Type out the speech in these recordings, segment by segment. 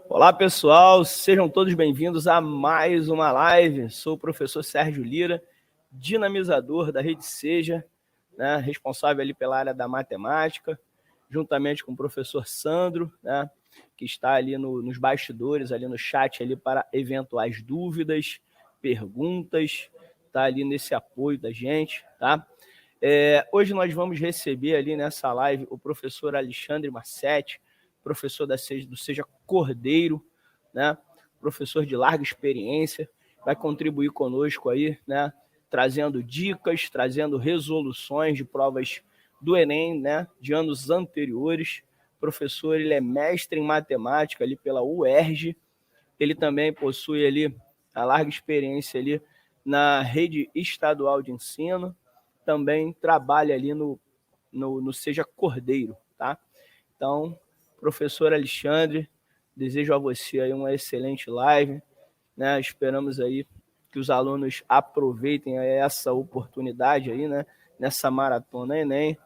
Olá, pessoal, sejam todos bem-vindos a mais uma live. Sou o professor Sérgio Lira, dinamizador da Rede Seja, né, responsável ali pela área da matemática, juntamente com o professor Sandro, né, que está ali nos bastidores, ali no chat, ali para eventuais dúvidas, perguntas, está ali nesse apoio da gente, tá? Hoje nós vamos receber ali nessa live o professor Alexandre Massetti, professor do Seja Cordeiro, né? Professor de larga experiência, vai contribuir conosco aí, né? Trazendo dicas, trazendo resoluções de provas do Enem, né? De anos anteriores. O professor, ele é mestre em matemática ali pela UERJ. Ele também possui ali a larga experiência ali na rede estadual de ensino. Também trabalha ali no Seja Cordeiro, tá? Então, professor Alexandre, desejo a você aí uma excelente live, né? Esperamos aí que os alunos aproveitem essa oportunidade aí, né? Nessa maratona Enem,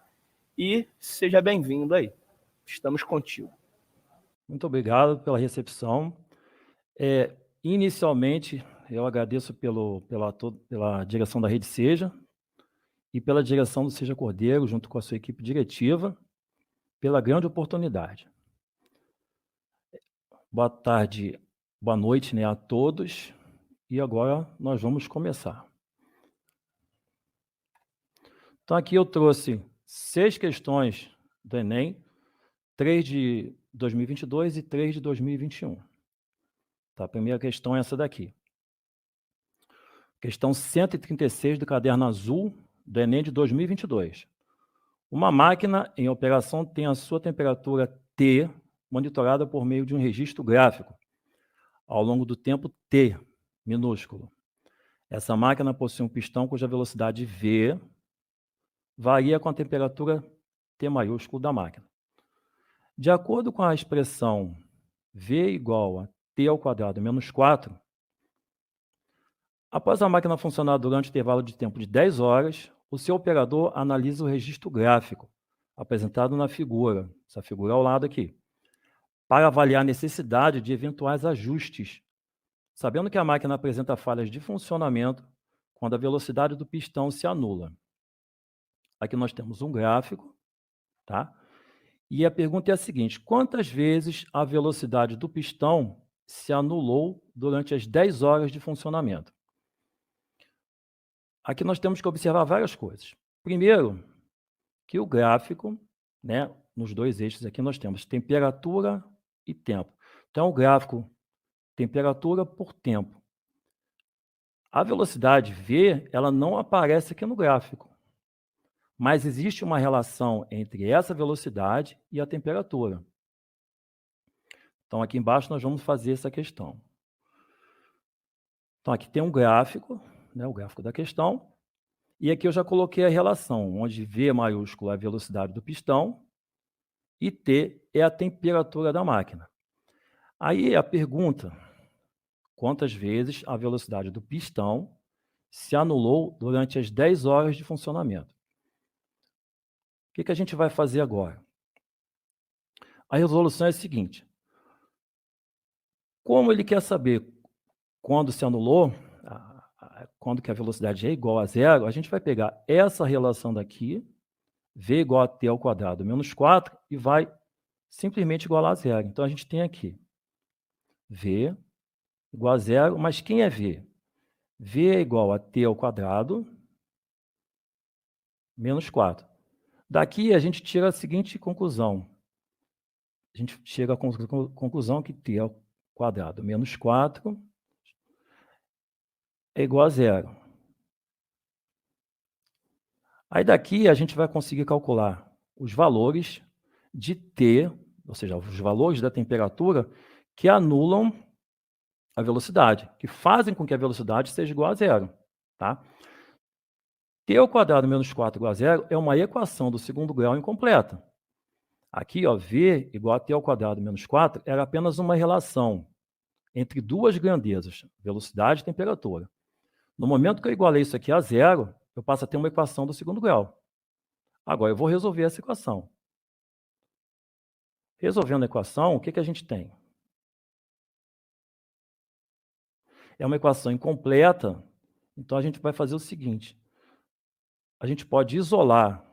e seja bem-vindo aí. Estamos contigo. Muito obrigado pela recepção. Inicialmente, eu agradeço pela direção da Rede Seja e pela direção do Seja Cordeiro, junto com a sua equipe diretiva, pela grande oportunidade. Boa tarde, boa noite, né, a todos. E agora nós vamos começar. Então, aqui eu trouxe 6 questões do Enem, 3 de 2022 e 3 de 2021. Tá, a primeira questão é essa daqui. Questão 136 do caderno azul do Enem de 2022. Uma máquina em operação tem a sua temperatura T monitorada por meio de um registro gráfico ao longo do tempo T, minúsculo. Essa máquina possui um pistão cuja velocidade V varia com a temperatura T maiúsculo da máquina. De acordo com a expressão V igual a T ao quadrado menos 4, após a máquina funcionar durante o intervalo de tempo de 10 horas, o seu operador analisa o registro gráfico apresentado na figura, essa figura ao lado aqui, para avaliar a necessidade de eventuais ajustes, sabendo que a máquina apresenta falhas de funcionamento quando a velocidade do pistão se anula. Aqui nós temos um gráfico, tá? E a pergunta é a seguinte: quantas vezes a velocidade do pistão se anulou durante as 10 horas de funcionamento? Aqui nós temos que observar várias coisas. Primeiro, que o gráfico, né, nos dois eixos aqui nós temos temperatura e tempo. Então, o gráfico temperatura por tempo. A velocidade V, ela não aparece aqui no gráfico, mas existe uma relação entre essa velocidade e a temperatura. Então, aqui embaixo nós vamos fazer essa questão. Então, aqui tem um gráfico, né, o gráfico da questão, e aqui eu já coloquei a relação, onde V maiúsculo é a velocidade do pistão e T é a temperatura da máquina. Aí a pergunta: quantas vezes a velocidade do pistão se anulou durante as 10 horas de funcionamento? O que a gente vai fazer agora? A resolução é a seguinte: como ele quer saber quando se anulou, quando que a velocidade é igual a zero, a gente vai pegar essa relação daqui, V igual a T ao quadrado menos 4, e vai simplesmente igualar a zero. Então, a gente tem aqui V igual a zero, mas quem é V? V é igual a T ao quadrado menos 4. Daqui a gente tira a seguinte conclusão. A gente chega à conclusão que T ao quadrado menos 4 é igual a zero. Aí daqui a gente vai conseguir calcular os valores de T, ou seja, os valores da temperatura que anulam a velocidade, que fazem com que a velocidade seja igual a zero. Tá? T ao quadrado menos 4 igual a zero é uma equação do segundo grau incompleta. Aqui, ó, V igual a T ao quadrado menos 4 era apenas uma relação entre duas grandezas, velocidade e temperatura. No momento que eu igualei isso aqui a zero, eu passo a ter uma equação do segundo grau. Agora, eu vou resolver essa equação. Resolvendo a equação, o que a gente tem? é uma equação incompleta, então a gente vai fazer o seguinte, a gente pode isolar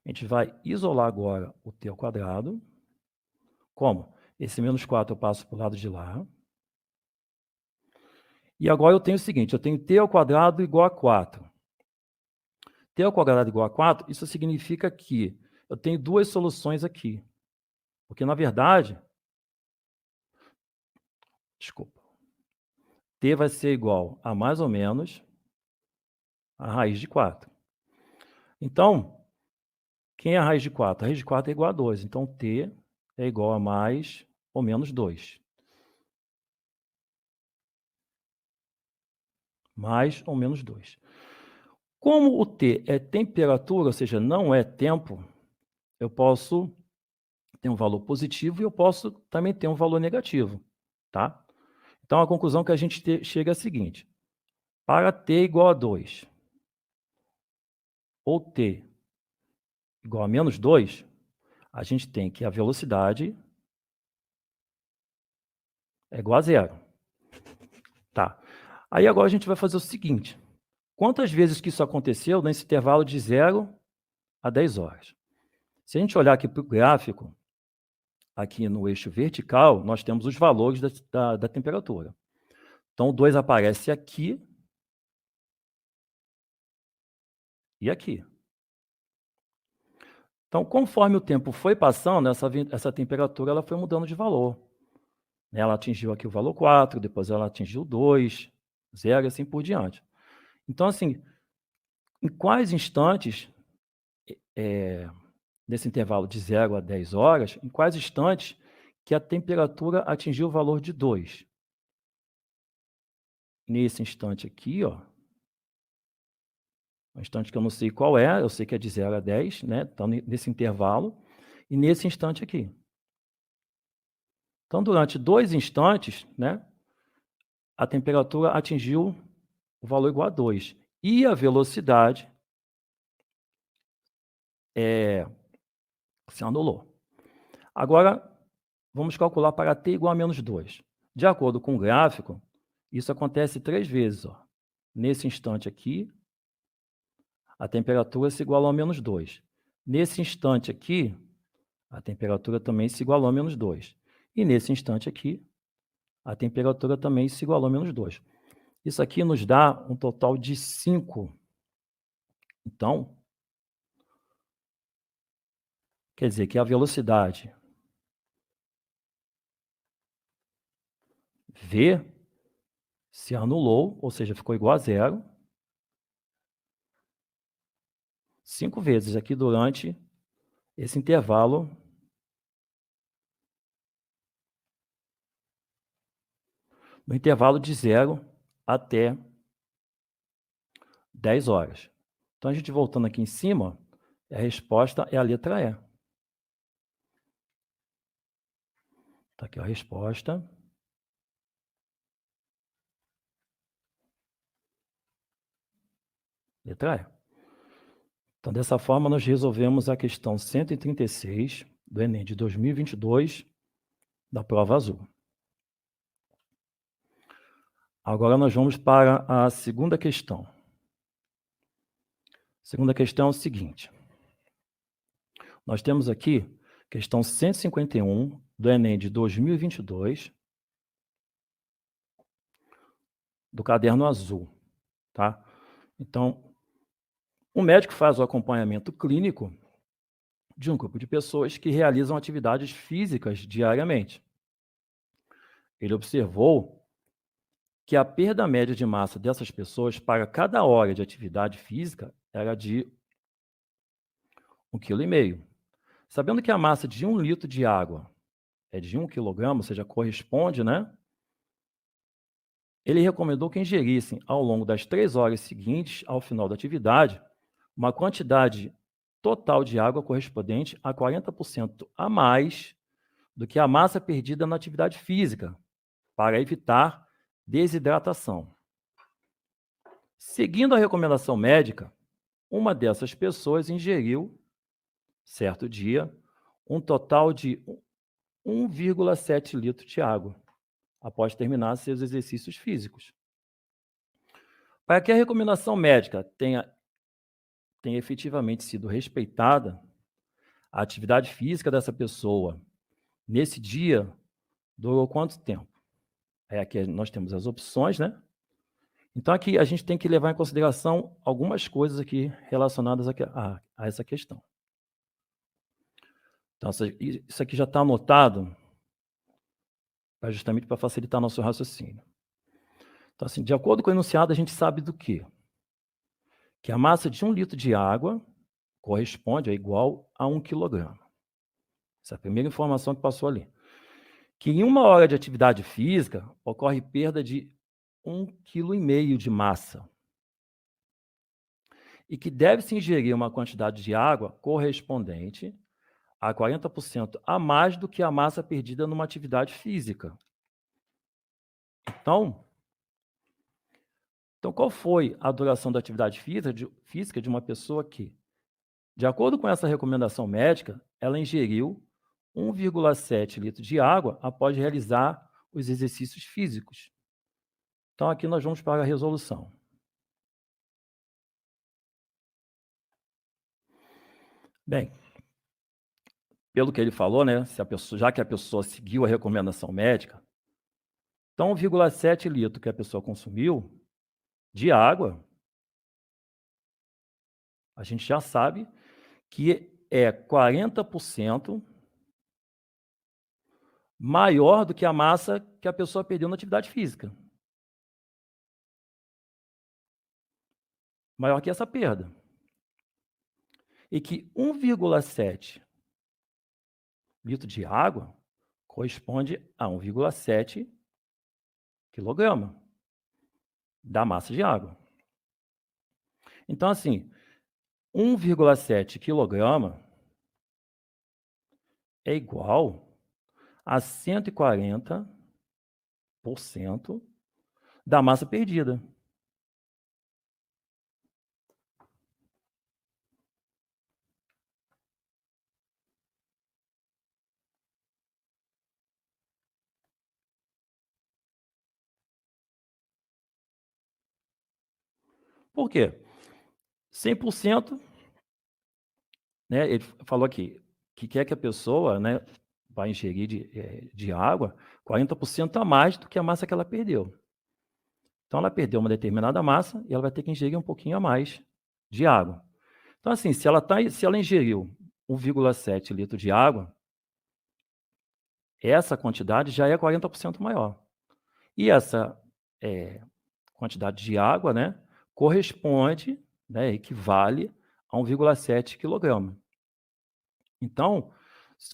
a gente vai isolar agora o t ao quadrado. Como? Esse menos 4 eu passo para o lado de lá. E agora eu tenho o seguinte, eu tenho t ao quadrado igual a 4. T ao quadrado igual a 4, isso significa que eu tenho duas soluções aqui. Porque, na verdade, t vai ser igual a mais ou menos a raiz de 4. Então, quem é a raiz de 4? A raiz de 4 é igual a 2. Então, t é igual a mais ou menos 2. Mais ou menos 2. Como o T é temperatura, ou seja, não é tempo, eu posso ter um valor positivo e eu posso também ter um valor negativo, tá? Então, a conclusão que a gente chega é a seguinte. Para T igual a 2, ou T igual a menos 2, a gente tem que a velocidade é igual a zero. Tá. Aí agora a gente vai fazer o seguinte. Quantas vezes que isso aconteceu nesse intervalo de 0 a 10 horas? Se a gente olhar aqui para o gráfico, aqui no eixo vertical, nós temos os valores da temperatura. Então, o 2 aparece aqui e aqui. Então, conforme o tempo foi passando, essa temperatura ela foi mudando de valor. Ela atingiu aqui o valor 4, depois ela atingiu 2, 0 e assim por diante. Então, assim, em quais instantes, nesse intervalo de 0 a 10 horas, em quais instantes que a temperatura atingiu o valor de 2? Nesse instante aqui, ó, um instante que eu não sei qual é, eu sei que é de 0 a 10, né? Então, nesse intervalo, e nesse instante aqui. Então, durante 2 instantes, né, a temperatura atingiu o valor igual a 2. E a velocidade se anulou. Agora, vamos calcular para t igual a menos 2. De acordo com o gráfico, isso acontece 3 vezes. Ó. Nesse instante aqui, a temperatura se igualou a menos 2. Nesse instante aqui, a temperatura também se igualou a menos 2. E nesse instante aqui, a temperatura também se igualou a menos 2. Isso aqui nos dá um total de 5. Então, quer dizer que a velocidade V se anulou, ou seja, ficou igual a 0, 5 vezes aqui durante esse intervalo no intervalo de 0 até 10 horas. Então, a gente voltando aqui em cima, a resposta é a letra E. Está aqui a resposta. Letra E. Então, dessa forma, nós resolvemos a questão 136 do Enem de 2022, da prova azul. Agora nós vamos para a segunda questão. A segunda questão é o seguinte. Nós temos aqui questão 151 do Enem de 2022, do caderno azul, tá? Então, o médico faz o acompanhamento clínico de um grupo de pessoas que realizam atividades físicas diariamente. Ele observou que a perda média de massa dessas pessoas para cada hora de atividade física era de 1,5 kg. Sabendo que a massa de 1 litro de água é de 1 kg, ou seja, corresponde, né? Ele recomendou que ingerissem, ao longo das 3 horas seguintes, ao final da atividade, uma quantidade total de água correspondente a 40% a mais do que a massa perdida na atividade física, para evitar desidratação. Seguindo a recomendação médica, uma dessas pessoas ingeriu, certo dia, um total de 1,7 litros de água, após terminar seus exercícios físicos. Para que a recomendação médica tenha efetivamente sido respeitada, a atividade física dessa pessoa nesse dia durou quanto tempo? Aqui nós temos as opções, né? Então, aqui a gente tem que levar em consideração algumas coisas aqui relacionadas a essa questão. Então, isso aqui já está anotado justamente para facilitar nosso raciocínio. Então, assim, de acordo com o enunciado, a gente sabe do quê? Que a massa de 1 litro de água corresponde, é igual a 1 quilograma. Essa é a primeira informação que passou ali. Que em 1 hora de atividade física, ocorre perda de 1,5 kg de massa. E que deve-se ingerir uma quantidade de água correspondente a 40% a mais do que a massa perdida numa atividade física. Então, qual foi a duração da atividade física de uma pessoa que, de acordo com essa recomendação médica, ela ingeriu 1,7 litros de água após realizar os exercícios físicos? Então, aqui nós vamos para a resolução. Bem, pelo que ele falou, né, já que a pessoa seguiu a recomendação médica, então 1,7 litro que a pessoa consumiu de água, a gente já sabe que é 40% maior do que a massa que a pessoa perdeu na atividade física. Maior que essa perda. E que 1,7 litro de água corresponde a 1,7 quilograma da massa de água. Então, assim, 1,7 quilograma é igual a 140% da massa perdida. Por quê? 100%, né, ele falou aqui, que quer que a pessoa, né, vai ingerir de água 40% a mais do que a massa que ela perdeu. Então, ela perdeu uma determinada massa e ela vai ter que ingerir um pouquinho a mais de água. Então, assim, se ela ingeriu 1,7 litro de água, essa quantidade já é 40% maior. E essa quantidade de água, né, corresponde, né, equivale a 1,7 quilograma. Então,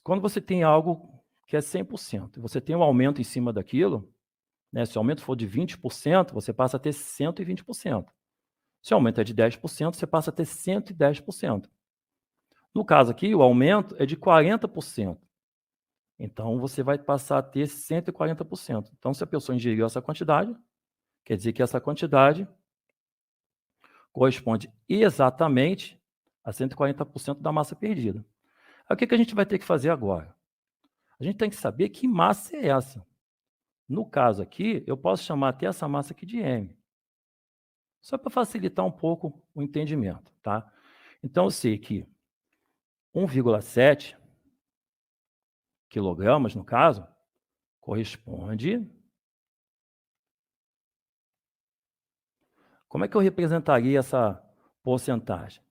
quando você tem algo que é 100%, você tem um aumento em cima daquilo, né, se o aumento for de 20%, você passa a ter 120%. Se o aumento é de 10%, você passa a ter 110%. No caso aqui, o aumento é de 40%. Então, você vai passar a ter 140%. Então, se a pessoa ingeriu essa quantidade, quer dizer que essa quantidade corresponde exatamente a 140% da massa perdida. Aí, o que a gente vai ter que fazer agora? A gente tem que saber que massa é essa. No caso aqui, eu posso chamar até essa massa aqui de M. Só para facilitar um pouco o entendimento, tá? Então, eu sei que 1,7 quilogramas, no caso, corresponde... Como é que eu representaria essa porcentagem?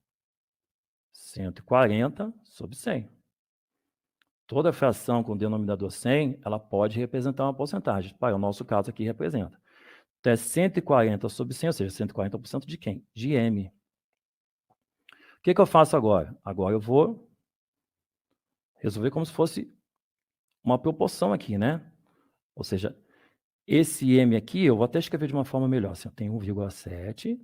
140 sobre 100. Toda fração com denominador 100, ela pode representar uma porcentagem. Pai, o nosso caso aqui representa. Então, é 140 sobre 100, ou seja, 140% de quem? De M. O que eu faço agora? Agora eu vou resolver como se fosse uma proporção aqui, né? Ou seja, esse M aqui, eu vou até escrever de uma forma melhor. Assim, eu tenho 1,7.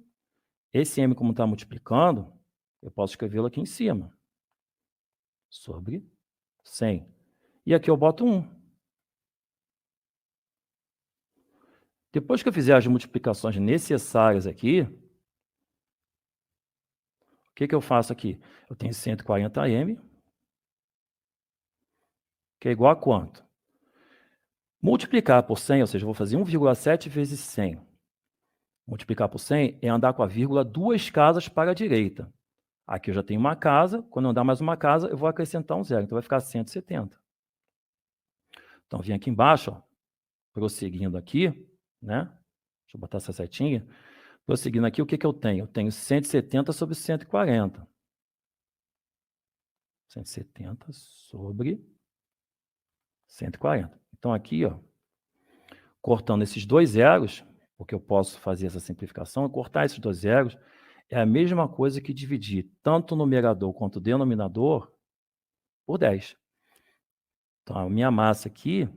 Esse M, como está multiplicando, eu posso escrevê-lo aqui em cima. Sobre 100. E aqui eu boto 1. Depois que eu fizer as multiplicações necessárias aqui, o que eu faço aqui? Eu tenho 140M, que é igual a quanto? Multiplicar por 100, ou seja, eu vou fazer 1,7 vezes 100. Multiplicar por 100 é andar com a vírgula 2 casas para a direita. Aqui eu já tenho uma casa, quando eu andar mais uma casa, eu vou acrescentar um zero, então vai ficar 170. Então, vim aqui embaixo, ó, prosseguindo aqui, né? Deixa eu botar essa setinha. Prosseguindo aqui, o que eu tenho? Eu tenho 170 sobre 140. 170 sobre 140. Então, aqui, ó, cortando esses dois zeros, porque eu posso fazer essa simplificação, cortar esses dois zeros é a mesma coisa que dividir tanto o numerador quanto o denominador por 10. Então, a minha massa aqui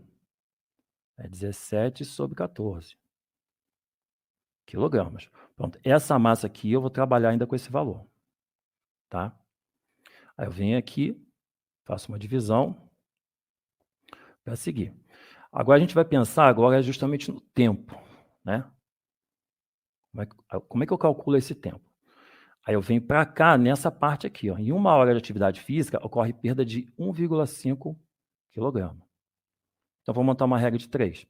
é 17 sobre 14 quilogramas. Pronto, essa massa aqui eu vou trabalhar ainda com esse valor, tá? Aí eu venho aqui, faço uma divisão para seguir. Agora a gente vai pensar agora justamente no tempo, né? Como é que eu calculo esse tempo? Aí eu venho para cá, nessa parte aqui, ó. Em 1 hora de atividade física, ocorre perda de 1,5 kg. Então, vou montar uma regra de 3,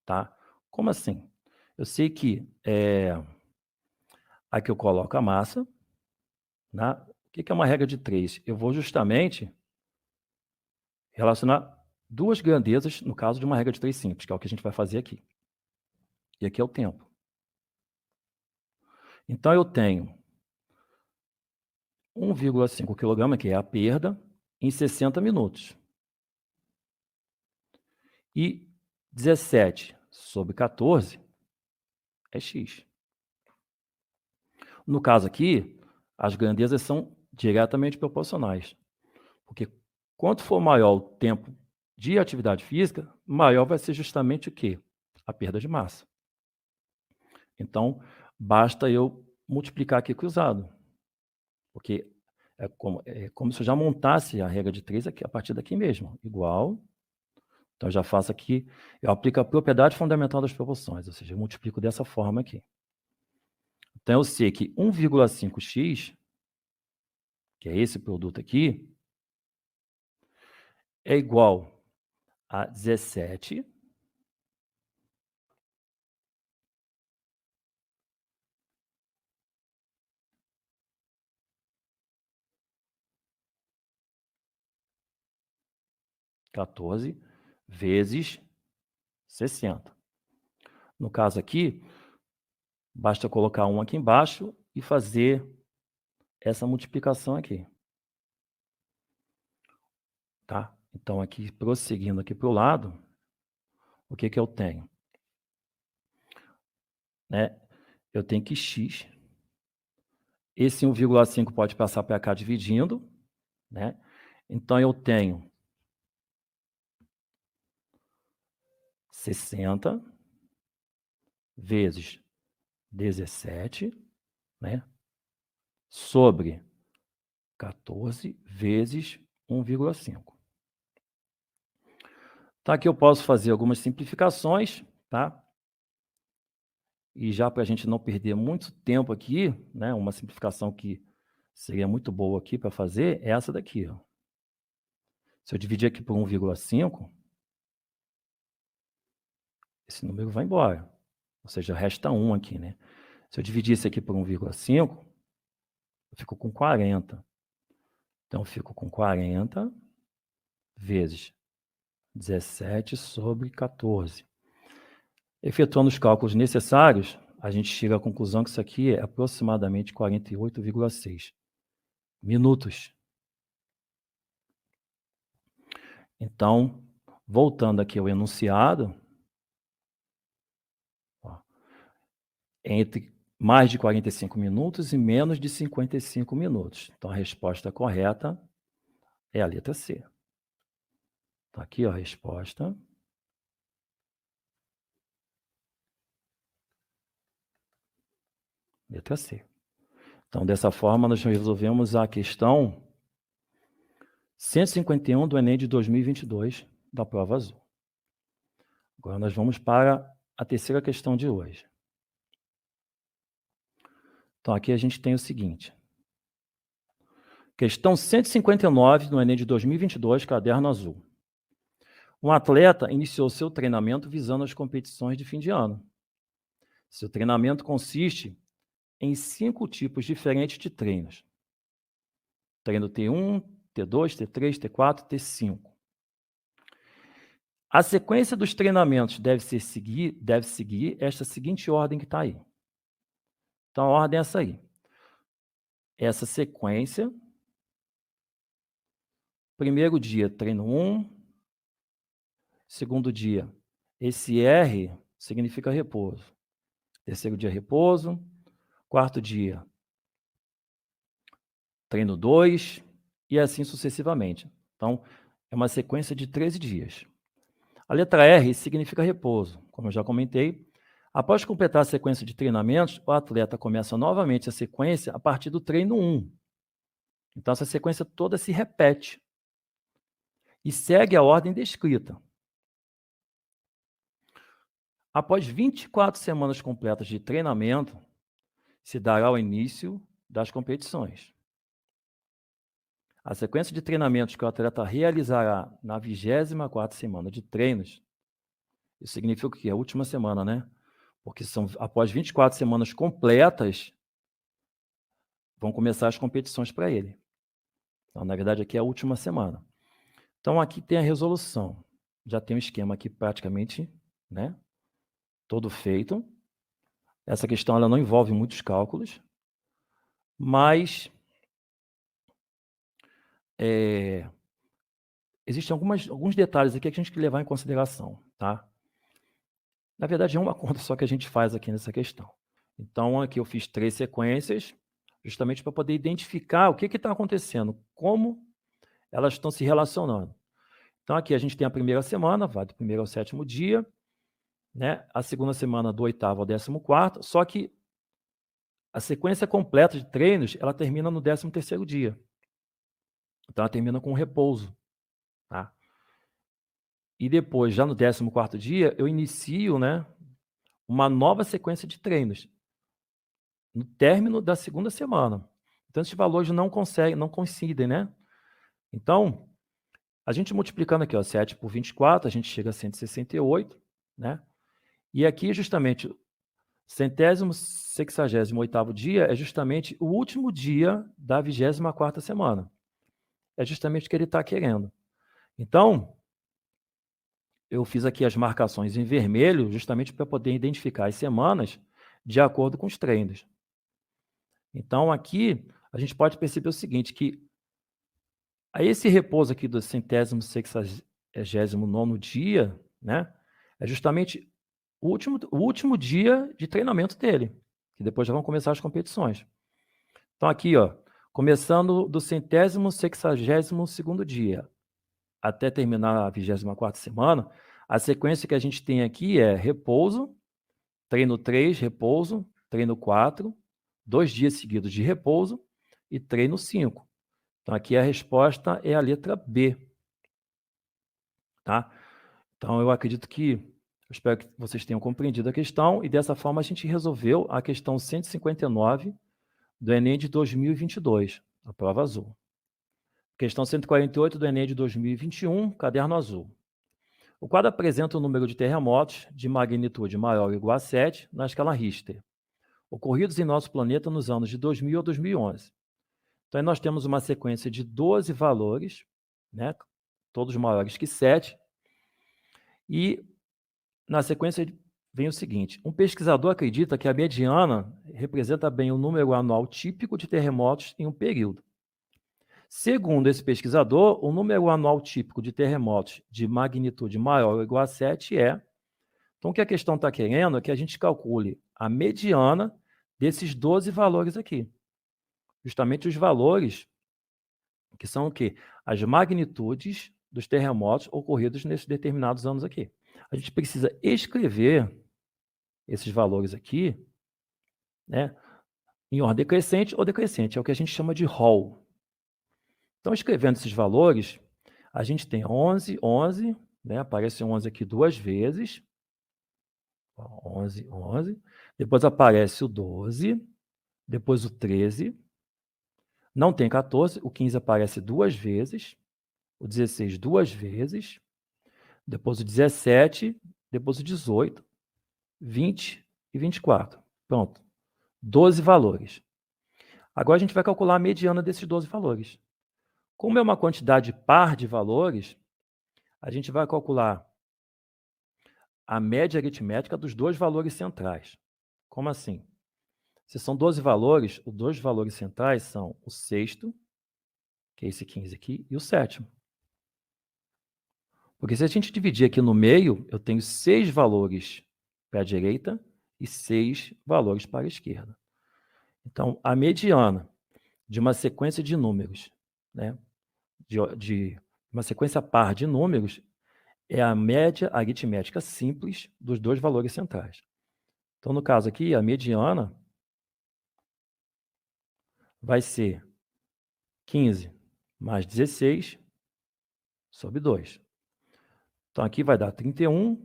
tá? Como assim? Eu sei que aqui eu coloco a massa, né? O que é uma regra de 3? Eu vou justamente relacionar duas grandezas, no caso de uma regra de 3 simples, que é o que a gente vai fazer aqui. E aqui é o tempo. Então, eu tenho 1,5 kg, que é a perda, em 60 minutos. E 17 sobre 14 é x. No caso aqui, as grandezas são diretamente proporcionais. Porque quanto for maior o tempo de atividade física, maior vai ser justamente o quê? A perda de massa. Então, basta eu multiplicar aqui cruzado. Porque é como se eu já montasse a regra de 3 aqui, a partir daqui mesmo. Igual. Então, eu já faço aqui, eu aplico a propriedade fundamental das proporções, ou seja, eu multiplico dessa forma aqui. Então, eu sei que 1,5x, que é esse produto aqui, é igual a 17 14 vezes 60. No caso aqui, basta colocar 1 aqui embaixo e fazer essa multiplicação aqui. Tá? Então, aqui, prosseguindo aqui para o lado, o que eu tenho? Né? Eu tenho que x. Esse 1,5 pode passar para cá dividindo, né? Então, eu tenho 60 vezes 17, né? Sobre 14 vezes 1,5. Tá, aqui eu posso fazer algumas simplificações, tá? E já para a gente não perder muito tempo aqui, né? Uma simplificação que seria muito boa aqui para fazer é essa daqui, ó. Se eu dividir aqui por 1,5, esse número vai embora. Ou seja, resta 1 aqui, né? Se eu dividir isso aqui por 1,5, eu fico com 40. Então, eu fico com 40 vezes 17 sobre 14. Efetuando os cálculos necessários, a gente chega à conclusão que isso aqui é aproximadamente 48,6 minutos. Então, voltando aqui ao enunciado, ó, entre mais de 45 minutos e menos de 55 minutos. Então, a resposta correta é a letra C. Tá aqui, ó, a resposta. Letra C. Então, dessa forma, nós resolvemos a questão 151 do Enem de 2022, da prova azul. Agora nós vamos para a terceira questão de hoje. Então, aqui a gente tem o seguinte. Questão 159 do Enem de 2022, caderno azul. Um atleta iniciou seu treinamento visando as competições de fim de ano. Seu treinamento consiste em 5 tipos diferentes de treinos. Treino T1, T2, T3, T4, T5. A sequência dos treinamentos deve seguir esta seguinte ordem que está aí. Então, a ordem é essa aí. Essa sequência. Primeiro dia, treino 1. Segundo dia, esse R significa repouso. Terceiro dia, repouso. Quarto dia, treino 2. E assim sucessivamente. Então, é uma sequência de 13 dias. A letra R significa repouso. Como eu já comentei, após completar a sequência de treinamentos, o atleta começa novamente a sequência a partir do treino 1. Então, essa sequência toda se repete e segue a ordem descrita. Após 24 semanas completas de treinamento, se dará o início das competições. A sequência de treinamentos que o atleta realizará na 24ª semana de treinos, isso significa o quê? A última semana, né? Porque após 24 semanas completas, vão começar as competições para ele. Então, na verdade, aqui é a última semana. Então, aqui tem a resolução. Já tem um esquema aqui praticamente, né, todo feito. Essa questão ela não envolve muitos cálculos, mas existem alguns detalhes aqui que a gente tem que levar em consideração, tá? Na verdade, é uma conta só que a gente faz aqui nessa questão. Então, aqui eu fiz 3 sequências, justamente para poder identificar o que está acontecendo, como elas estão se relacionando. Então, aqui a gente tem a primeira semana, vai do 1º ao 7º dia, né? A segunda semana do 8º ao 14º, só que a sequência completa de treinos, ela termina no 13º dia. Então, ela termina com repouso, tá? E depois, já no 14º dia, eu inicio, né, uma nova sequência de treinos, no término da segunda semana. Então, esses valores não coincidem, né? Então, a gente multiplicando aqui, ó, 7 por 24, a gente chega a 168, né? E aqui, justamente, 168º dia é justamente o último dia da 24ª semana. É justamente o que ele está querendo. Então, eu fiz aqui as marcações em vermelho, justamente para poder identificar as semanas de acordo com os treinos. Então, aqui, a gente pode perceber o seguinte, que esse repouso aqui do 169º dia, né, é justamente o último dia de treinamento dele, que depois já vão começar as competições. Então, aqui, ó, começando do 162º dia até terminar a 24ª semana, a sequência que a gente tem aqui é repouso, treino 3, repouso, treino 4, 2 dias seguidos de repouso e treino 5. Então, aqui a resposta é a letra B. Tá? Então, eu espero que vocês tenham compreendido a questão e dessa forma a gente resolveu a questão 159 do Enem de 2022, a prova azul. Questão 148 do Enem de 2021, caderno azul. O quadro apresenta o número de terremotos de magnitude maior ou igual a 7 na escala Richter, ocorridos em nosso planeta nos anos de 2000 a 2011. Então, aí nós temos uma sequência de 12 valores, né, todos maiores que 7, e na sequência vem o seguinte: um pesquisador acredita que a mediana representa bem o número anual típico de terremotos em um período. Segundo esse pesquisador, o número anual típico de terremotos de magnitude maior ou igual a 7 é... Então, o que a questão está querendo é que a gente calcule a mediana desses 12 valores aqui. Justamente os valores que são o quê? As magnitudes dos terremotos ocorridos nesses determinados anos aqui. A gente precisa escrever esses valores aqui, né, em ordem crescente ou decrescente, é o que a gente chama de Hall. Então, escrevendo esses valores, a gente tem 11, 11, né, aparece 11 aqui 2 vezes, 11, 11, depois aparece o 12, depois o 13, não tem 14, o 15 aparece 2 vezes, o 16 2 vezes, depois o 17, depois o 18, 20 e 24. Pronto. 12 valores. Agora a gente vai calcular a mediana desses 12 valores. Como é uma quantidade par de valores, a gente vai calcular a média aritmética dos dois valores centrais. Como assim? Se são 12 valores, os dois valores centrais são o sexto, que é esse 15 aqui, e o sétimo. Porque se a gente dividir aqui no meio, eu tenho 6 valores para a direita e 6 valores para a esquerda. Então, a mediana de uma sequência de números, né, de uma sequência par de números, é a média aritmética simples dos dois valores centrais. Então, no caso aqui, a mediana vai ser 15 mais 16 sobre 2. Então, aqui vai dar 31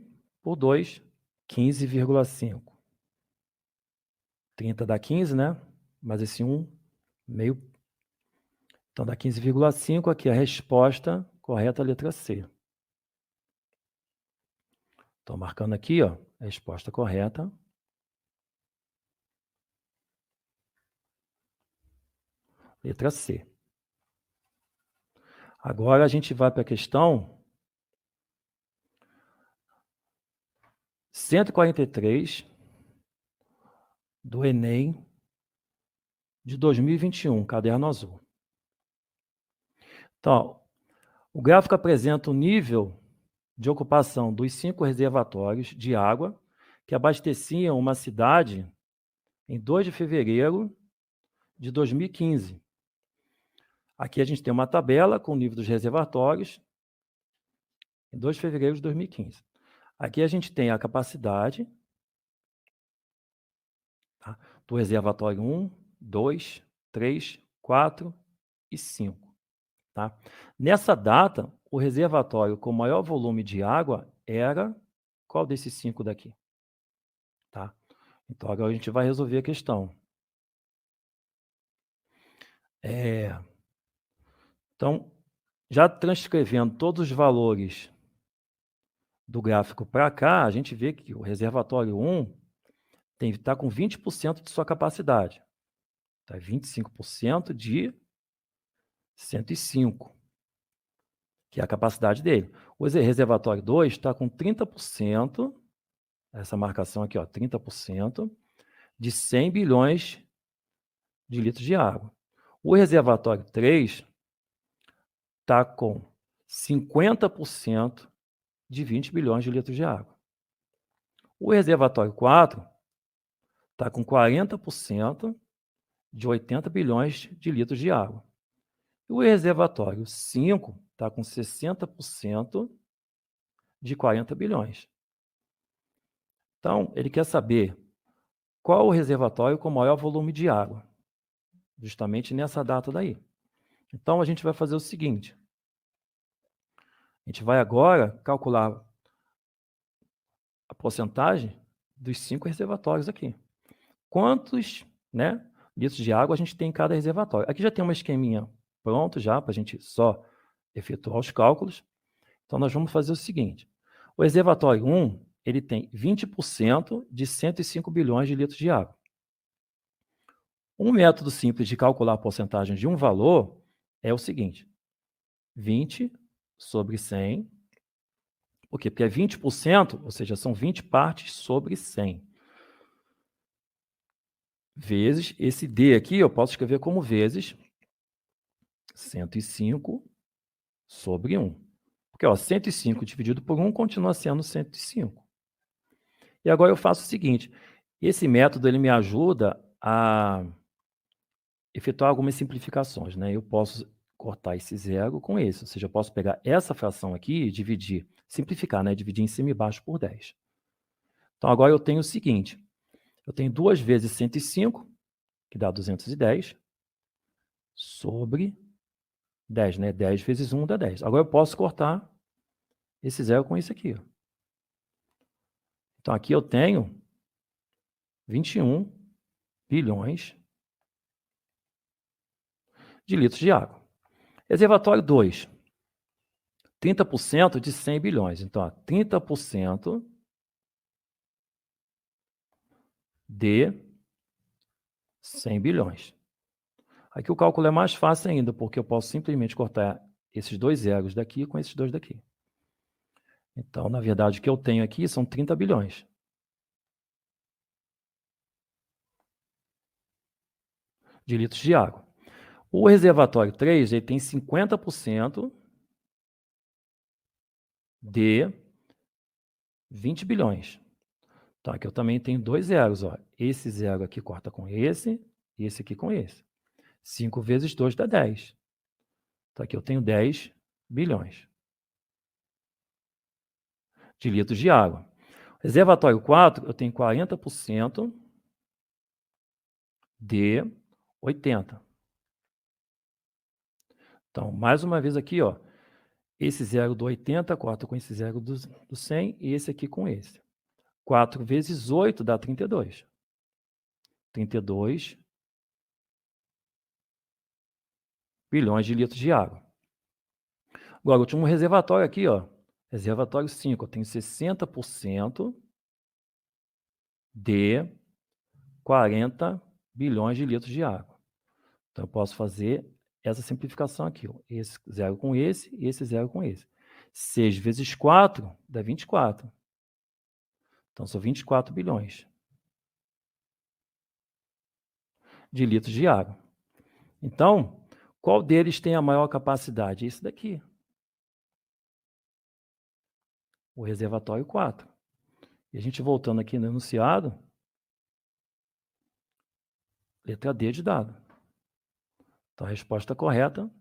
por 2, 15,5. 30 dá 15, né? Mais esse 1, meio. Então, dá 15,5. Aqui a resposta correta, a letra C. Estou marcando aqui, ó, a resposta correta. Letra C. Agora a gente vai para a questão 143 do Enem de 2021, caderno azul. Então, o gráfico apresenta o nível de ocupação dos 5 reservatórios de água que abasteciam uma cidade em 2 de fevereiro de 2015. Aqui a gente tem uma tabela com o nível dos reservatórios em 2 de fevereiro de 2015. Aqui a gente tem a capacidade, tá, do reservatório 1, 2, 3, 4 e 5. Tá? Nessa data, o reservatório com maior volume de água era qual desses 5 daqui? Tá? Então, agora a gente vai resolver a questão. Então, já transcrevendo todos os valores do gráfico para cá, a gente vê que o reservatório 1 está com 20% de sua capacidade. Tá? 25% de 105, que é a capacidade dele. O reservatório 2 está com 30%, essa marcação aqui, ó, 30% de 100 bilhões de litros de água. O reservatório 3 está com 50% de 20 bilhões de litros de água. O reservatório 4 está com 40% de 80 bilhões de litros de água. E o reservatório 5 está com 60% de 40 bilhões. Então, ele quer saber qual o reservatório com maior volume de água, justamente nessa data daí. Então, a gente vai fazer o seguinte. A gente vai agora calcular a porcentagem dos 5 reservatórios aqui. Quantos, né, litros de água a gente tem em cada reservatório? Aqui já tem uma esqueminha pronto já para a gente só efetuar os cálculos. Então, nós vamos fazer o seguinte. O reservatório 1, ele tem 20% de 105 bilhões de litros de água. Um método simples de calcular a porcentagem de um valor é o seguinte. 20 sobre 100. Por quê? Porque é 20%, ou seja, são 20 partes sobre 100. Vezes, esse D aqui eu posso escrever como vezes 105 sobre 1. Porque, ó, 105 dividido por 1 continua sendo 105. E agora eu faço o seguinte, esse método ele me ajuda a efetuar algumas simplificações, né? Eu posso cortar esse zero com esse, ou seja, eu posso pegar essa fração aqui e dividir, simplificar, né? Dividir em cima e baixo por 10. Então, agora eu tenho o seguinte, eu tenho 2 vezes 105, que dá 210, sobre 10, né? 10 vezes 1 dá 10. Agora eu posso cortar esse zero com isso aqui. Então, aqui eu tenho 21 bilhões de litros de água. Reservatório 2 30% de 100 bilhões. Então, 30% de 100 bilhões. Aqui o cálculo é mais fácil ainda, porque eu posso simplesmente cortar esses dois zeros daqui com esses dois daqui. Então, na verdade, o que eu tenho aqui são 30 bilhões. De litros de água. O reservatório 3 ele tem 50% de 20 bilhões. Então, aqui eu também tenho dois zeros. Ó. Esse zero aqui corta com esse, e esse aqui com esse. 5 vezes 2 dá 10. Então, aqui eu tenho 10 bilhões de litros de água. Reservatório 4, eu tenho 40% de 80. Então, mais uma vez aqui, ó, esse zero do 80 corta com esse zero do 100 e esse aqui com esse. 4 vezes 8 dá 32. 32 bilhões de litros de água. Agora, o último reservatório aqui, ó, reservatório 5, eu tenho 60% de 40 bilhões de litros de água. Então, eu posso fazer essa simplificação aqui, ó. Esse zero com esse e esse zero com esse. 6 vezes 4 dá 24. Então, são 24 bilhões de litros de água. Então, qual deles tem a maior capacidade? Esse daqui. O reservatório 4. E a gente voltando aqui no enunciado, letra D de dado. Então, a resposta correta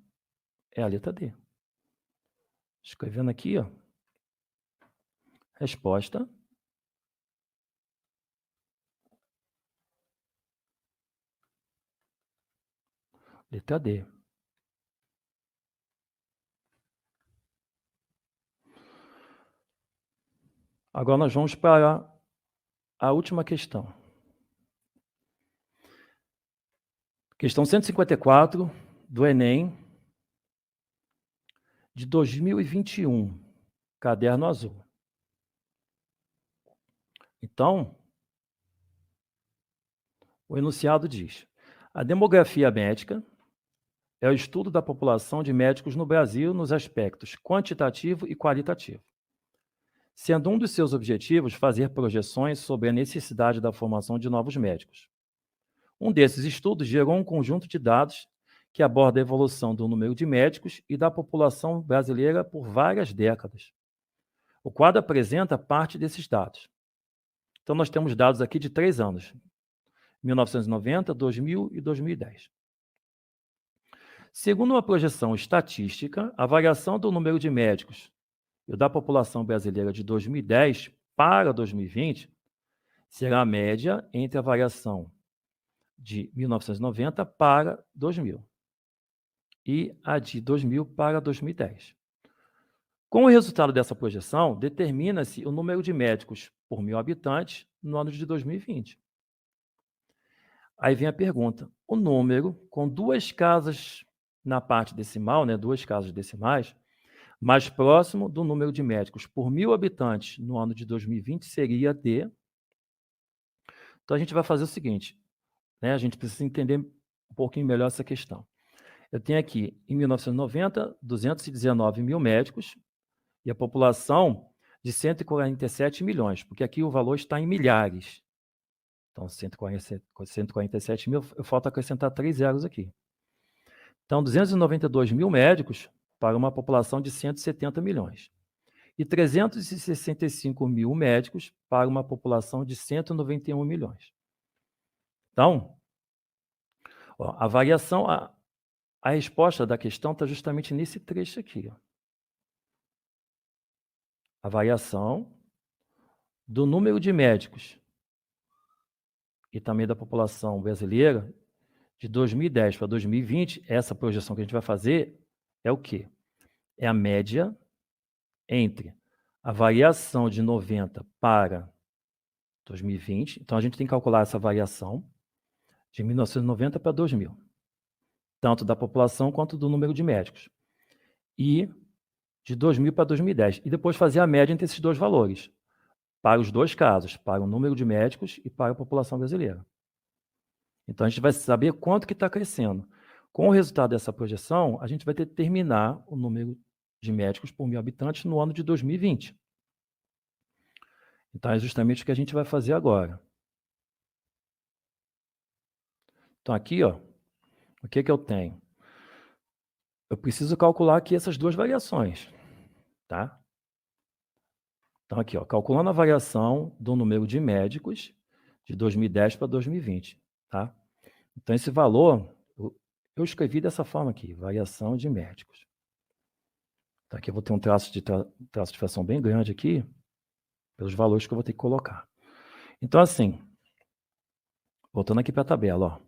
é a letra D. Escrevendo aqui, ó, resposta letra D. Agora nós vamos para a última questão. Questão 154 do Enem de 2021, caderno azul. Então, o enunciado diz: a demografia médica é o estudo da população de médicos no Brasil nos aspectos quantitativo e qualitativo, sendo um dos seus objetivos fazer projeções sobre a necessidade da formação de novos médicos. Um desses estudos gerou um conjunto de dados que aborda a evolução do número de médicos e da população brasileira por várias décadas. O quadro apresenta parte desses dados. Então, nós temos dados aqui de 3 anos, 1990, 2000 e 2010. Segundo uma projeção estatística, a variação do número de médicos e da população brasileira de 2010 para 2020 será a média entre a variação de 1990 para 2000 e a de 2000 para 2010. Com o resultado dessa projeção, determina-se o número de médicos por 1.000 habitantes no ano de 2020. Aí vem a pergunta: o número com duas casas na parte decimal, né, duas casas decimais, mais próximo do número de médicos por 1.000 habitantes no ano de 2020 seria de... Então, a gente vai fazer o seguinte, né, a gente precisa entender um pouquinho melhor essa questão. Eu tenho aqui, em 1990, 219 mil médicos e a população de 147 milhões, porque aqui o valor está em milhares. Então, 147 mil, falta acrescentar 3 zeros aqui. Então, 292 mil médicos para uma população de 170 milhões. E 365 mil médicos para uma população de 191 milhões. Então, ó, a variação, a resposta da questão está justamente nesse trecho aqui. Ó. A variação do número de médicos e também da população brasileira de 2010 para 2020, essa projeção que a gente vai fazer é o quê? É a média entre a variação de 90 para 2020. Então, a gente tem que calcular essa variação de 1990 para 2000, tanto da população quanto do número de médicos. E de 2000 para 2010, e depois fazer a média entre esses dois valores, para os dois casos, para o número de médicos e para a população brasileira. Então, a gente vai saber quanto que está crescendo. Com o resultado dessa projeção, a gente vai determinar o número de médicos por 1.000 habitantes no ano de 2020. Então, é justamente o que a gente vai fazer agora. Então, aqui, ó, o que que eu tenho? Eu preciso calcular aqui essas duas variações, tá? Então, aqui, ó, calculando a variação do número de médicos de 2010 para 2020, tá? Então, esse valor, eu escrevi dessa forma aqui, variação de médicos. Tá, aqui eu vou ter um traço de fração bem grande aqui, pelos valores que eu vou ter que colocar. Então, assim, voltando aqui para a tabela, ó.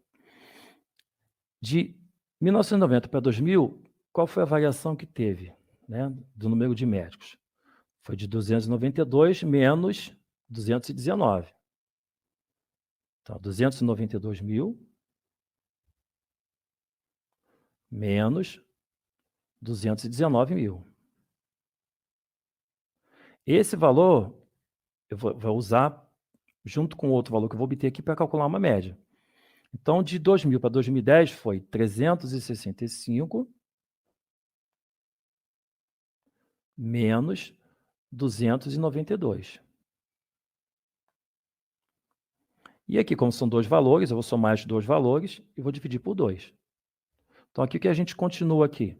De 1990 para 2000, qual foi a variação que teve, né, do número de médicos? Foi de 292 menos 219. Então, 292 mil menos 219 mil. Esse valor eu vou usar junto com outro valor que eu vou obter aqui para calcular uma média. Então, de 2000 para 2010 foi 365 menos 292. E aqui, como são dois valores, eu vou somar esses dois valores e vou dividir por 2. Então, aqui que a gente continua aqui.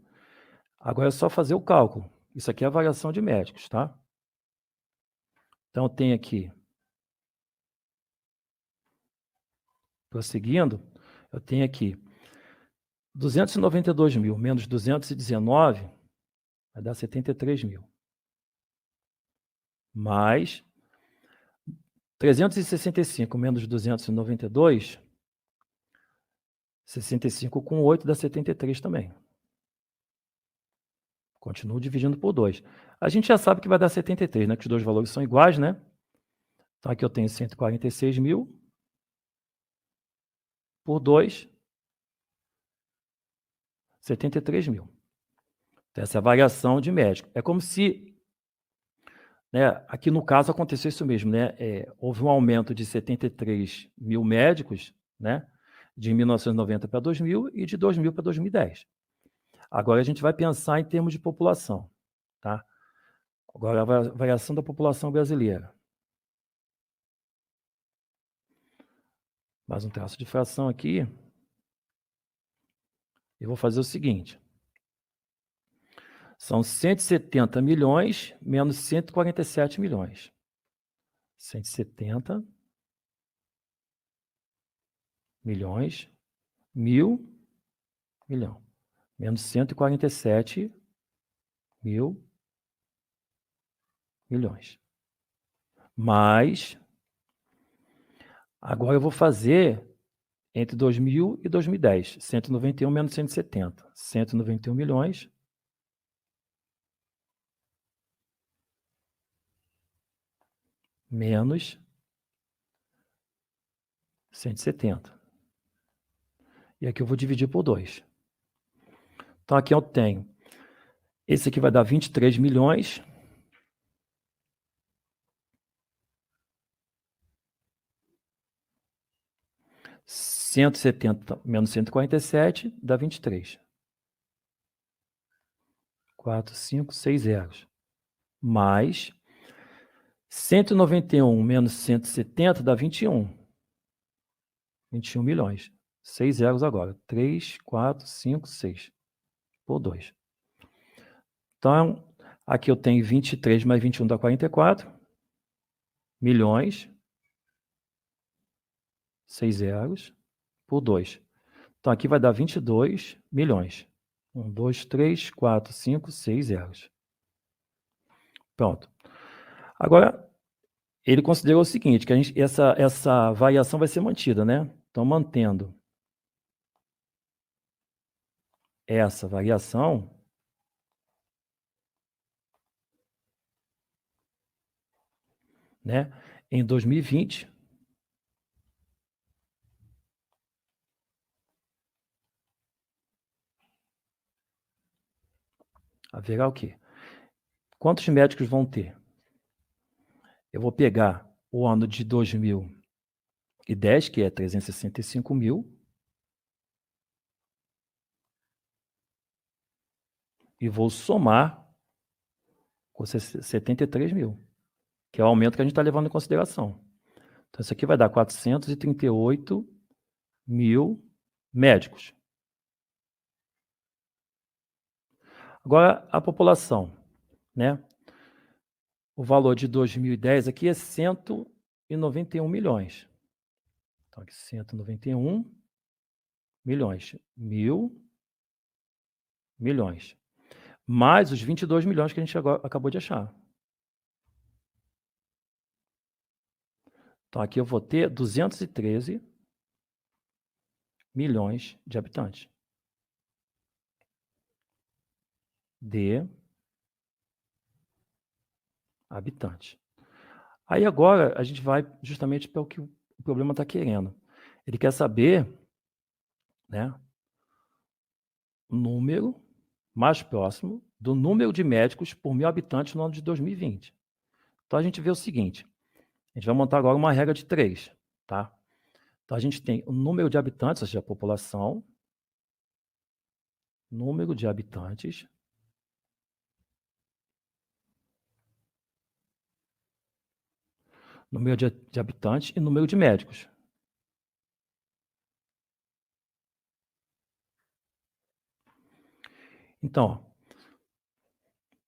Agora é só fazer o cálculo. Isso aqui é a variação de médicos, tá? Então, eu tenho aqui, prosseguindo, eu tenho aqui 292 mil menos 219 vai dar 73 mil. Mais 365 menos 292, 65 com 8 dá 73 também. Continuo dividindo por 2. A gente já sabe que vai dar 73, né? Que os dois valores são iguais, né? Então, aqui eu tenho 146 mil por 2, 73 mil. Então, essa é a variação de médico. É como se, né, aqui no caso aconteceu isso mesmo, né? Houve um aumento de 73 mil médicos, né? De 1990 para 2000 e de 2000 para 2010. Agora a gente vai pensar em termos de população, tá? Agora a variação da população brasileira. Mais um traço de fração aqui. Eu vou fazer o seguinte. São 170 milhões menos 147 milhões. 170 milhões, milhão, menos 147 milhões. Mais, agora eu vou fazer entre 2000 e 2010, 191 menos 170, 191 milhões menos 170. E aqui eu vou dividir por 2. Então, aqui eu tenho, esse aqui vai dar 23 milhões, (170 menos 147 dá 23. 4, 5, 6 zeros. Mais 191 menos 170 dá 21. 21 milhões. 6 zeros agora. 3, 4, 5, 6. Por 2. Então, aqui eu tenho 23 mais 21 dá 44. Milhões. 6 zeros. Por 2. Então, aqui vai dar 22 milhões. 1, 2, 3, 4, 5, 6 zeros. Pronto. Agora, ele considerou o seguinte, que essa variação vai ser mantida, né? Então, mantendo essa variação, né, em 2020, haverá o quê? quantos médicos vão ter? Eu vou pegar o ano de 2010, que é 365 mil, e vou somar com 73 mil, que é o aumento que a gente está levando em consideração. Então, isso aqui vai dar 438 mil médicos. Agora, a população, né? O valor de 2010 aqui é 191 milhões. Então, aqui 191 milhões. Milhões. Mais os 22 milhões que a gente acabou de achar. Então, aqui eu vou ter 213 milhões de habitantes. Aí agora a gente vai justamente para o que o problema está querendo. Ele quer saber, né, o número mais próximo do número de médicos por 1.000 habitantes no ano de 2020. Então a gente vê o seguinte, a gente vai montar agora uma regra de 3, tá? Então a gente tem o número de habitantes, ou seja, a população, número de habitantes, número de habitantes e número de médicos. Então,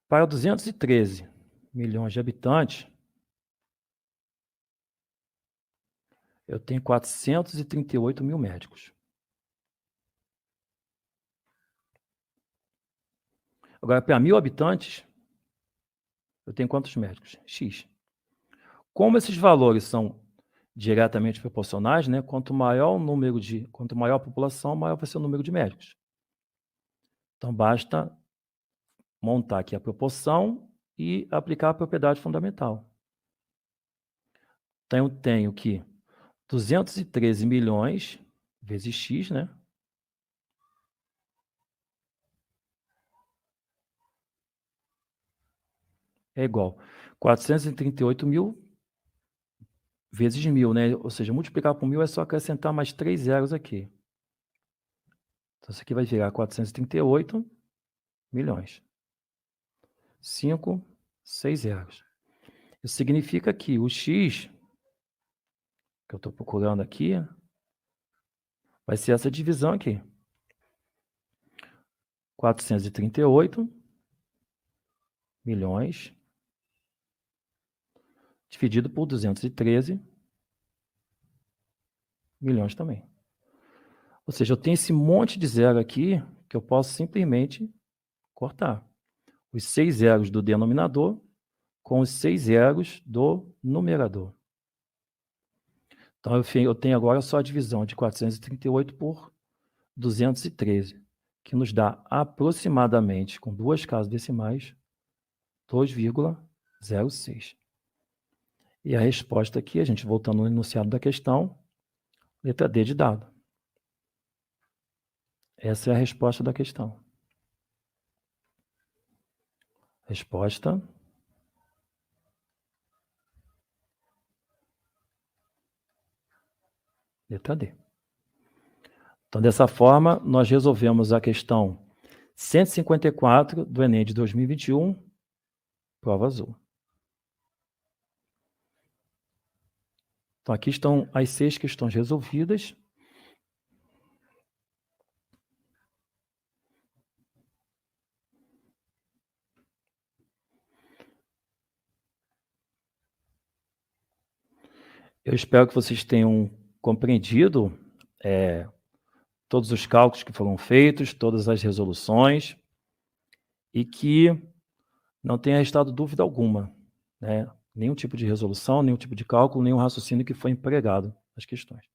para 213 milhões de habitantes, eu tenho 438 mil médicos. Agora, para 1.000 habitantes, eu tenho quantos médicos? X. Como esses valores são diretamente proporcionais, né? Quanto maior a população, maior vai ser o número de médicos. Então, basta montar aqui a proporção e aplicar a propriedade fundamental. Então, eu tenho que 213 milhões vezes X, né? É igual 438 mil vezes 1.000, né? Ou seja, multiplicar por 1.000 é só acrescentar mais 3 zeros aqui. Então, isso aqui vai virar 438 milhões. 5, 6 zeros. Isso significa que o X, que eu estou procurando aqui, vai ser essa divisão aqui. 438 milhões dividido por 213 milhões também. Ou seja, eu tenho esse monte de zero aqui que eu posso simplesmente cortar. Os 6 zeros do denominador com os 6 zeros do numerador. Então, eu tenho agora só a divisão de 438 por 213, que nos dá aproximadamente, com 2 casas decimais, 2,06. E a resposta aqui, a gente voltando no enunciado da questão, letra D de dado. Essa é a resposta da questão. Resposta. Letra D. Então, dessa forma, nós resolvemos a questão 154 do Enem de 2021, prova azul. Então, aqui estão as 6 questões resolvidas. Eu espero que vocês tenham compreendido todos os cálculos que foram feitos, todas as resoluções, e que não tenha restado dúvida alguma, né? Nenhum tipo de resolução, nenhum tipo de cálculo, nenhum raciocínio que foi empregado nas questões.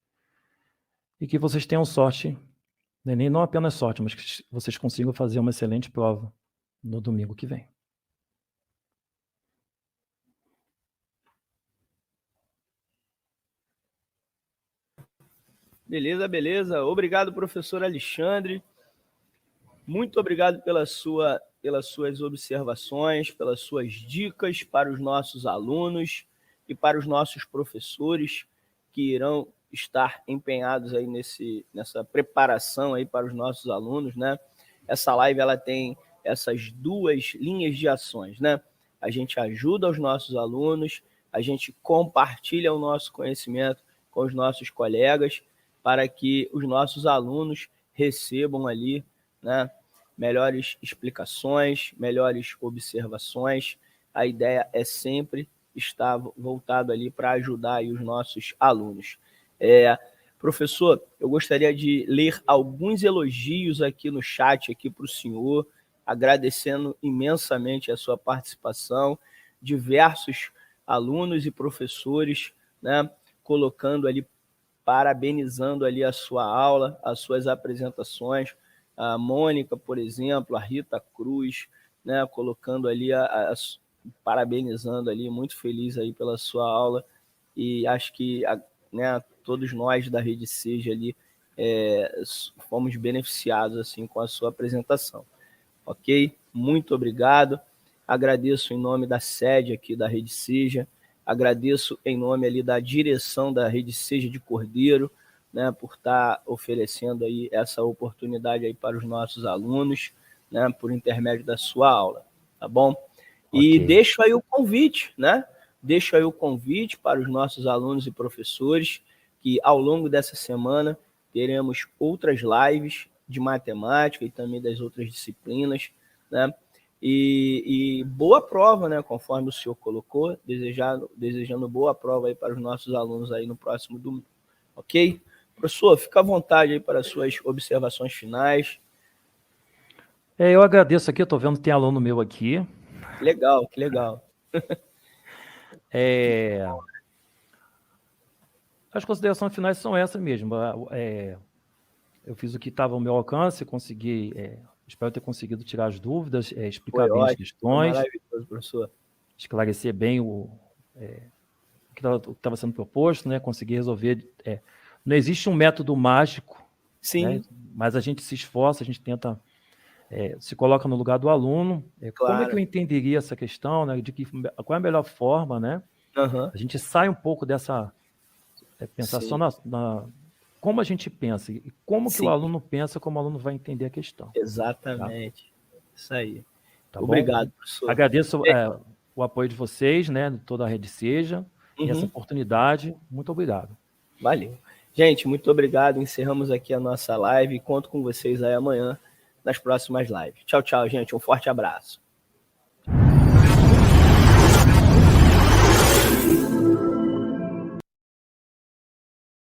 E que vocês tenham sorte, né? Nem não apenas sorte, mas que vocês consigam fazer uma excelente prova no domingo que vem. Beleza, beleza. Obrigado, professor Alexandre. Muito obrigado pela sua pelas suas observações, pelas suas dicas para os nossos alunos e para os nossos professores que irão estar empenhados aí nessa preparação aí para os nossos alunos, né? Essa live ela tem essas duas linhas de ações, né? A gente ajuda os nossos alunos, a gente compartilha o nosso conhecimento com os nossos colegas para que os nossos alunos recebam ali, né, melhores explicações, melhores observações. A ideia é sempre estar voltado ali para ajudar aí os nossos alunos. Professor, eu gostaria de ler alguns elogios aqui no chat aqui para o senhor, agradecendo imensamente a sua participação, diversos alunos e professores, né, colocando ali, parabenizando ali a sua aula, as suas apresentações, a Mônica, por exemplo, a Rita Cruz, né, colocando ali, parabenizando ali, muito feliz aí pela sua aula, e acho que, né, todos nós da Rede Seja ali fomos beneficiados assim com a sua apresentação. Ok? Muito obrigado. Agradeço em nome da sede aqui da Rede Seja, agradeço em nome ali da direção da Rede Seja de Cordeiro, né, por estar oferecendo aí essa oportunidade aí para os nossos alunos, né, por intermédio da sua aula, tá bom? E deixo aí o convite, né? Deixo aí o convite para os nossos alunos e professores que ao longo dessa semana teremos outras lives de matemática e também das outras disciplinas, né? E boa prova, né? Conforme o senhor colocou, desejando boa prova aí para os nossos alunos aí no próximo domingo, ok? Professor, fica à vontade aí para as suas observações finais. Eu agradeço aqui, eu estou vendo que tem aluno meu aqui. Legal, que legal. As considerações finais são essas mesmo. Eu fiz o que estava ao meu alcance, consegui, espero ter conseguido tirar as dúvidas, explicar bem as questões, maravilhoso, professor. Esclarecer bem o que estava sendo proposto, né? Conseguir resolver. Não existe um método mágico, sim, né? Mas a gente se esforça, a gente tenta, se coloca no lugar do aluno. Claro. Como é que eu entenderia essa questão, né? Qual é a melhor forma, né? Uhum. A gente sai um pouco dessa... pensar só como a gente pensa e como que o aluno pensa, como o aluno vai entender a questão. Exatamente. Tá? Isso aí. Tá Obrigado, bom? professor. Agradeço o apoio de vocês, né? Toda a Rede Seja, e essa oportunidade. Muito obrigado. Valeu. Gente, muito obrigado. Encerramos aqui a nossa live e conto com vocês aí amanhã nas próximas lives. Tchau, tchau, gente. Um forte abraço.